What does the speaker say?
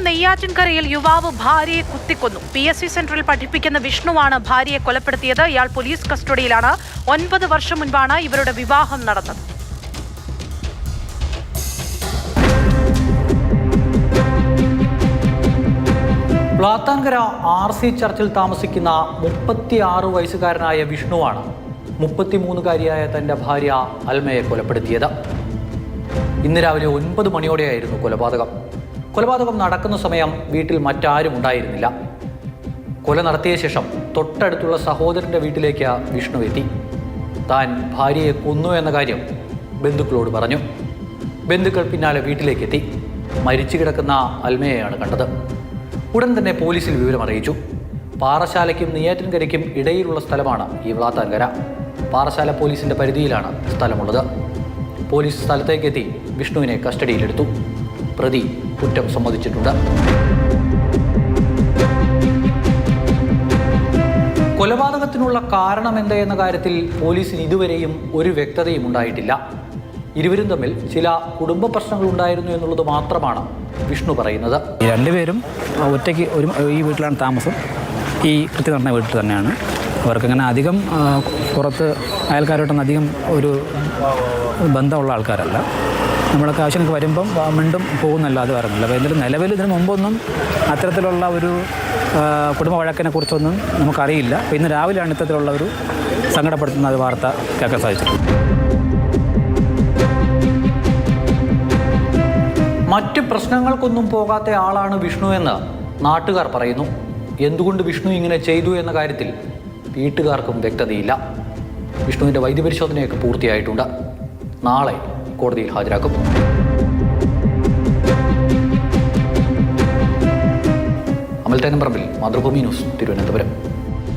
നെയ്യാറ്റിൻകരയിൽ യുവാവ് ഭാര്യയെ കുത്തിക്കൊന്നു. PSC സെന്ററിൽ പഠിപ്പിക്കുന്ന വിഷ്ണുവാണ് ഭാര്യയെ കൊലപ്പെടുത്തിയത്. ഇയാൾ പോലീസ് കസ്റ്റഡിയിലാണ്. 9 വർഷം മുൻപാണ് ഇവരുടെ വിവാഹം നടന്നത്. പ്ലാത്താൻകര RC ചർച്ചിൽ താമസിക്കുന്ന 36 വയസ്സുകാരനായ വിഷ്ണുവാണ് 33കാരിയായ തൻ്റെ ഭാര്യ അൽമയെ കൊലപ്പെടുത്തിയത്. ഇന്ന് രാവിലെ 9 മണിയോടെയായിരുന്നു കൊലപാതകം നടക്കുന്ന സമയം വീട്ടിൽ മറ്റാരും ഉണ്ടായിരുന്നില്ല. കൊല നടത്തിയ ശേഷം തൊട്ടടുത്തുള്ള സഹോദരൻ്റെ വീട്ടിലേക്ക് വിഷ്ണു എത്തി. താൻ ഭാര്യയെ കൊന്നു എന്ന കാര്യം ബന്ധുക്കളോട് പറഞ്ഞു. ബന്ധുക്കൾ പിന്നാലെ വീട്ടിലേക്കെത്തി. മരിച്ചു കിടക്കുന്ന അൽമയെയാണ് കണ്ടത്. ഉടൻ തന്നെ പോലീസിൽ വിവരം അറിയിച്ചു. പാറശാലയ്ക്കും നെയ്യാറ്റിൻകരയ്ക്കും ഇടയിലുള്ള സ്ഥലമാണ് ഈ പ്ലാത്താൻകര. പാറശാല പോലീസിൻ്റെ പരിധിയിലാണ് സ്ഥലമുള്ളത്. പോലീസ് സ്ഥലത്തേക്കെത്തി വിഷ്ണുവിനെ കസ്റ്റഡിയിലെടുത്തു. പ്രതി കുറ്റം സമ്മതിച്ചിട്ടുണ്ട്. കൊലപാതകത്തിനുള്ള കാരണം എന്താ എന്ന കാര്യത്തിൽ പോലീസിന് ഇതുവരെയും ഒരു വ്യക്തതയും ഉണ്ടായിട്ടില്ല. ഇരുവരും തമ്മിൽ ചില കുടുംബ പ്രശ്നങ്ങൾ ഉണ്ടായിരുന്നു എന്നുള്ളത് മാത്രമാണ് വിഷ്ണു പറയുന്നത്. രണ്ടുപേരും ഒറ്റയ്ക്ക് ഈ വീട്ടിലാണ് താമസം. ഈ കൃത്യം നടന്ന വീട്ടിൽ തന്നെയാണ്. അവർക്കങ്ങനെ അധികം പുറത്ത് അയൽക്കാരോട്ടൊന്നും അധികം ഒരു ബന്ധമുള്ള ആൾക്കാരല്ല. നമ്മളൊക്കെ ആവശ്യമൊക്കെ വരുമ്പം മിണ്ടും പോകുന്നല്ലാതെ പറയുന്നില്ല. അപ്പോൾ എന്നിട്ട് നിലവിൽ ഇതിന് മുമ്പൊന്നും അത്തരത്തിലുള്ള ഒരു കുടുംബ വഴക്കിനെ കുറിച്ചൊന്നും നമുക്കറിയില്ല. അപ്പോൾ ഇന്ന് രാവിലെയാണ് ഇത്തരത്തിലുള്ള ഒരു സങ്കടപ്പെടുത്തുന്ന ഒരു വാർത്ത കേൾക്കാൻ സാധിച്ചത്. മറ്റ് പ്രശ്നങ്ങൾക്കൊന്നും പോകാത്ത ആളാണ് വിഷ്ണു എന്ന് നാട്ടുകാർ പറയുന്നു. എന്തുകൊണ്ട് വിഷ്ണു ഇങ്ങനെ ചെയ്തു എന്ന കാര്യത്തിൽ വീട്ടുകാർക്കും വ്യക്തതയില്ല. വിഷ്ണുവിൻ്റെ വൈദ്യപരിശോധനയൊക്കെ പൂർത്തിയായിട്ടുണ്ട്. നാളെ കോടതിയിൽ ഹാജരാക്കും. അമൽത്തേനമ്പറമ്പിൽ, മാതൃഭൂമി ന്യൂസ്, തിരുവനന്തപുരം.